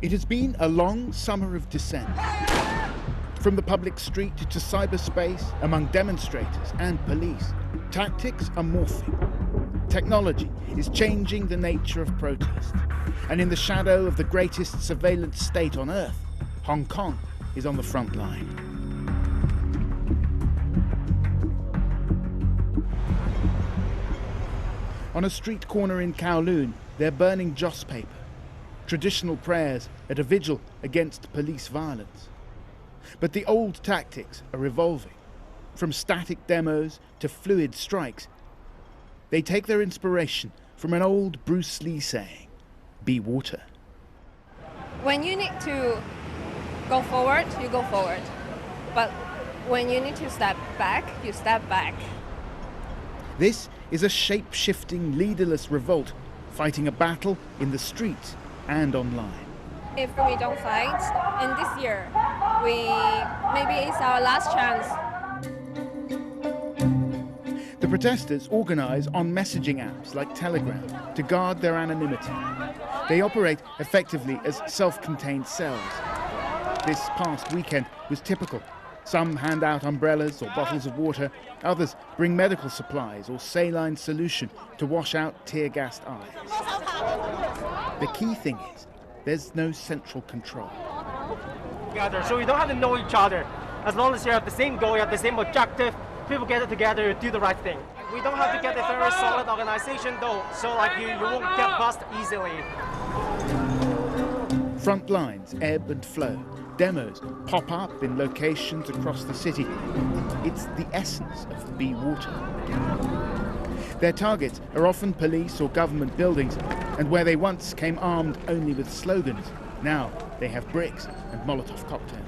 It has been a long summer of dissent. From the public street to cyberspace, among demonstrators and police, tactics are morphing. Technology is changing the nature of protest. And in the shadow of the greatest surveillance state on earth, Hong Kong is on the front line. On a street corner in Kowloon, they're burning joss paper, traditional prayers at a vigil against police violence. But the old tactics are evolving. From static demos to fluid strikes, they take their inspiration from an old Bruce Lee saying, "Be water." When you need to go forward, you go forward. But when you need to step back, you step back. This is a shape-shifting, leaderless revolt fighting a battle in the streets and online. If we don't fight, and this year, maybe it's our last chance. The protesters organise on messaging apps like Telegram to guard their anonymity. They operate effectively as self-contained cells. This past weekend was typical. Some hand out umbrellas or bottles of water, others bring medical supplies or saline solution to wash out tear-gassed eyes. The key thing is, there's no central control. So you don't have to know each other. As long as you have the same goal, you have the same objective, people get together to do the right thing. We don't have to get a very solid organization though, so you won't get bust easily. Front lines ebb and flow. Demos pop up in locations across the city. It's the essence of Be Water. Their targets are often police or government buildings, and where they once came armed only with slogans, now they have bricks and Molotov cocktails.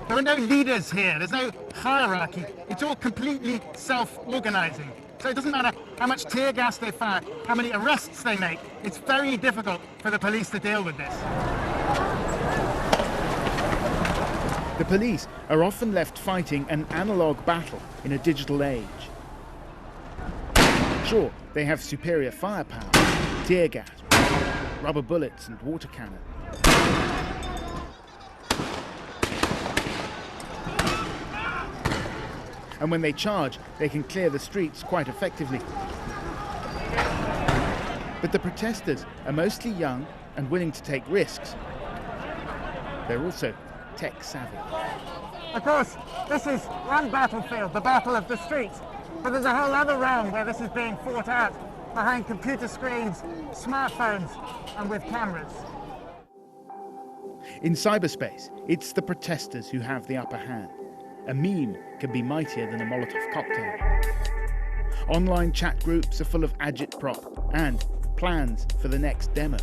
There are no leaders here, there's no hierarchy. It's all completely self-organizing. So it doesn't matter how much tear gas they fire, how many arrests they make. It's very difficult for the police to deal with this. The police are often left fighting an analog battle in a digital age. Sure, they have superior firepower, tear gas, rubber bullets and water cannon. And when they charge, they can clear the streets quite effectively. But the protesters are mostly young and willing to take risks. They're also tech savvy. Of course, this is one battlefield, the battle of the streets. But there's a whole other realm where this is being fought out, behind computer screens, smartphones, and with cameras. In cyberspace, it's the protesters who have the upper hand. A meme can be mightier than a Molotov cocktail. Online chat groups are full of agitprop and plans for the next demo.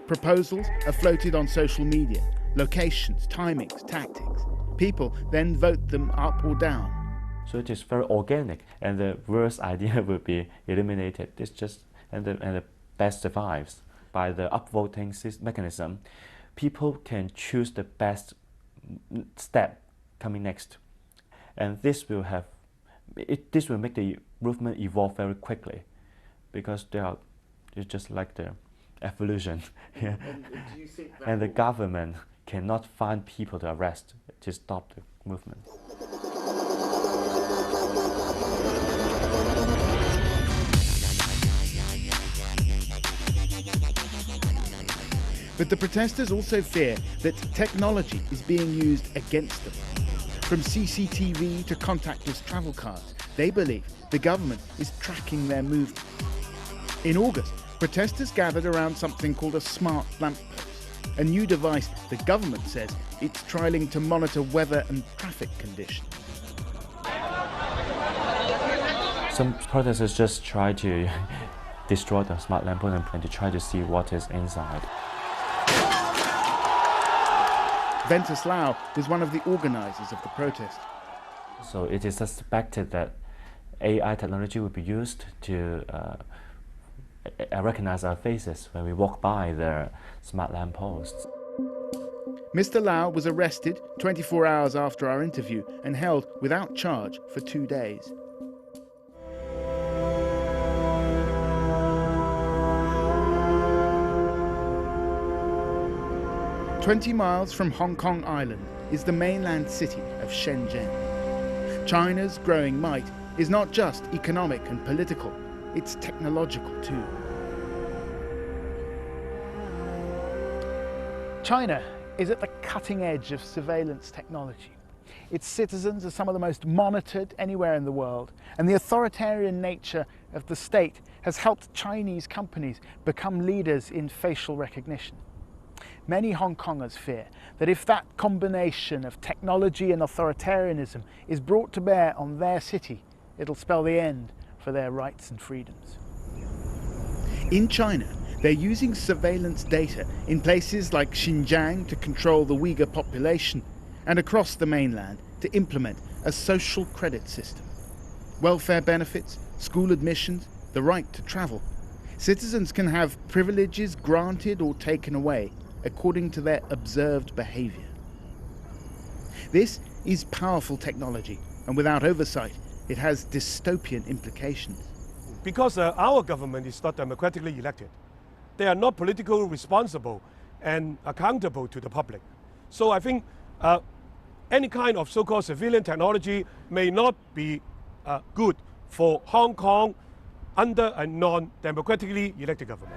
Proposals are floated on social media, locations, timings, tactics. People then vote them up or down. So it is very organic, and the worst idea will be eliminated. It's just and the best survives. By the upvoting mechanism, people can choose the best step coming next, and this will make the movement evolve very quickly, because it's just like the evolution. Yeah. And the government cannot find people to arrest to stop the movement. But the protesters also fear that technology is being used against them. From CCTV to contactless travel cards, they believe the government is tracking their movement. In August, protesters gathered around something called a smart lamppost, a new device the government says it's trialling to monitor weather and traffic conditions. Some protesters just try to destroy the smart lamppost and to try to see what is inside. Ventus Lau was one of the organizers of the protest. So it is suspected that AI technology will be used to recognize our faces when we walk by the smart lampposts. Mr. Lau was arrested 24 hours after our interview and held without charge for 2 days. 20 miles from Hong Kong Island is the mainland city of Shenzhen. China's growing might is not just economic and political, it's technological too. China is at the cutting edge of surveillance technology. Its citizens are some of the most monitored anywhere in the world, and the authoritarian nature of the state has helped Chinese companies become leaders in facial recognition. Many Hong Kongers fear that if that combination of technology and authoritarianism is brought to bear on their city, it'll spell the end for their rights and freedoms. In China, they're using surveillance data in places like Xinjiang to control the Uyghur population and across the mainland to implement a social credit system. Welfare benefits, school admissions, the right to travel. Citizens can have privileges granted or taken away according to their observed behaviour. This is powerful technology, and without oversight, it has dystopian implications. Because our government is not democratically elected, they are not politically responsible and accountable to the public. So I think any kind of so-called civilian technology may not be good for Hong Kong under a non-democratically elected government.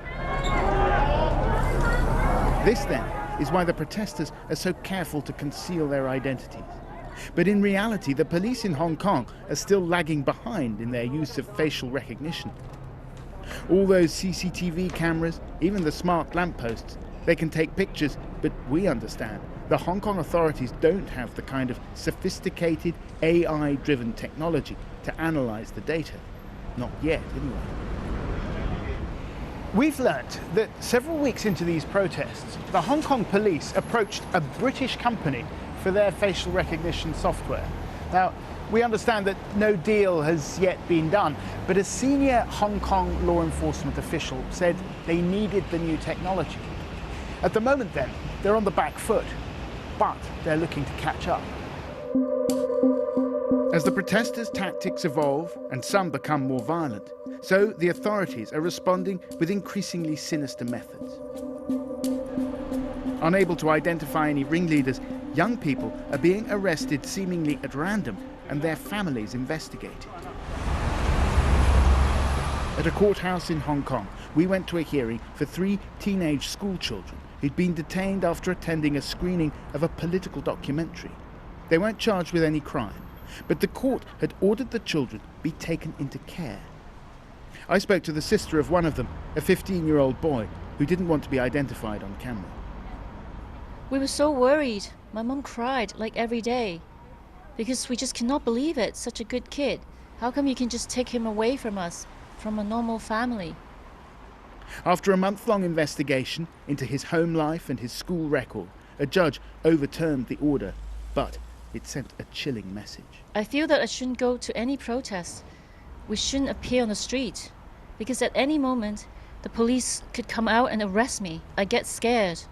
This, then, is why the protesters are so careful to conceal their identities. But in reality, the police in Hong Kong are still lagging behind in their use of facial recognition. All those CCTV cameras, even the smart lampposts, they can take pictures, but we understand the Hong Kong authorities don't have the kind of sophisticated AI-driven technology to analyse the data. Not yet, anyway. We've learnt that several weeks into these protests, the Hong Kong police approached a British company for their facial recognition software. Now, we understand that no deal has yet been done, but a senior Hong Kong law enforcement official said they needed the new technology. At the moment, then, they're on the back foot, but they're looking to catch up. As the protesters' tactics evolve and some become more violent, so the authorities are responding with increasingly sinister methods. Unable to identify any ringleaders, young people are being arrested seemingly at random and their families investigated. At a courthouse in Hong Kong, we went to a hearing for 3 teenage school children who'd been detained after attending a screening of a political documentary. They weren't charged with any crime, but the court had ordered the children be taken into care. I spoke to the sister of one of them, a 15-year-old boy who didn't want to be identified on camera. We were so worried. My mum cried like every day because we just cannot believe it. Such a good kid. How come you can just take him away from us, from a normal family? After a month-long investigation into his home life and his school record, a judge overturned the order, but it sent a chilling message. I feel that I shouldn't go to any protest. We shouldn't appear on the street because at any moment the police could come out and arrest me. I get scared.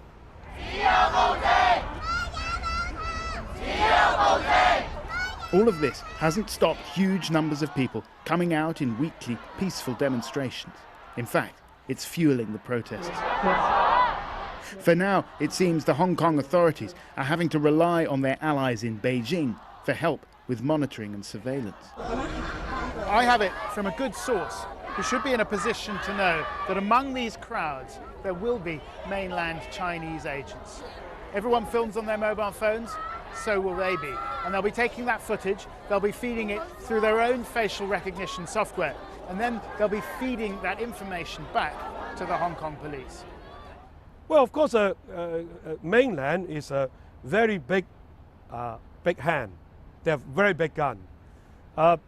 All of this hasn't stopped huge numbers of people coming out in weekly, peaceful demonstrations. In fact, it's fueling the protests. For now, it seems the Hong Kong authorities are having to rely on their allies in Beijing for help with monitoring and surveillance. I have it from a good source who should be in a position to know that among these crowds there will be mainland Chinese agents. Everyone films on their mobile phones, so will they be. And they'll be taking that footage, they'll be feeding it through their own facial recognition software, and then they'll be feeding that information back to the Hong Kong police. Well, of course, mainland is a very big hand. They have very big gun.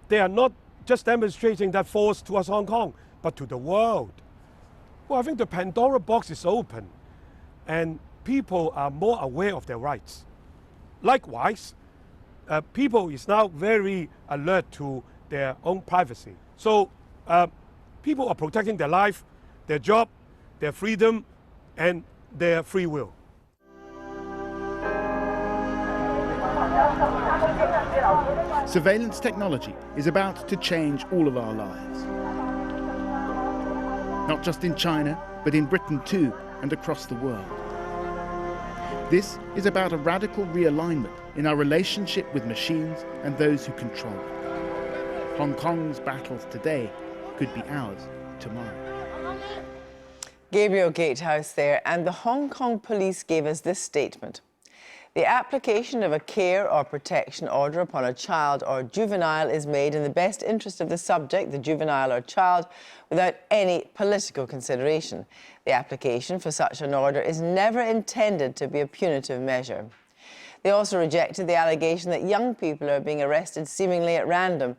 They are not just demonstrating that force towards Hong Kong, but to the world. Well, I think the Pandora box is open, and people are more aware of their rights. Likewise, people is now very alert to their own privacy. So people are protecting their life, their job, their freedom, and their free will. Surveillance technology is about to change all of our lives. Not just in China, but in Britain too, and across the world. This is about a radical realignment in our relationship with machines and those who control it. Hong Kong's battles today could be ours tomorrow. Gabriel Gatehouse there, and the Hong Kong police gave us this statement. The application of a care or protection order upon a child or juvenile is made in the best interest of the subject, the juvenile or child, without any political consideration. The application for such an order is never intended to be a punitive measure. They also rejected the allegation that young people are being arrested seemingly at random.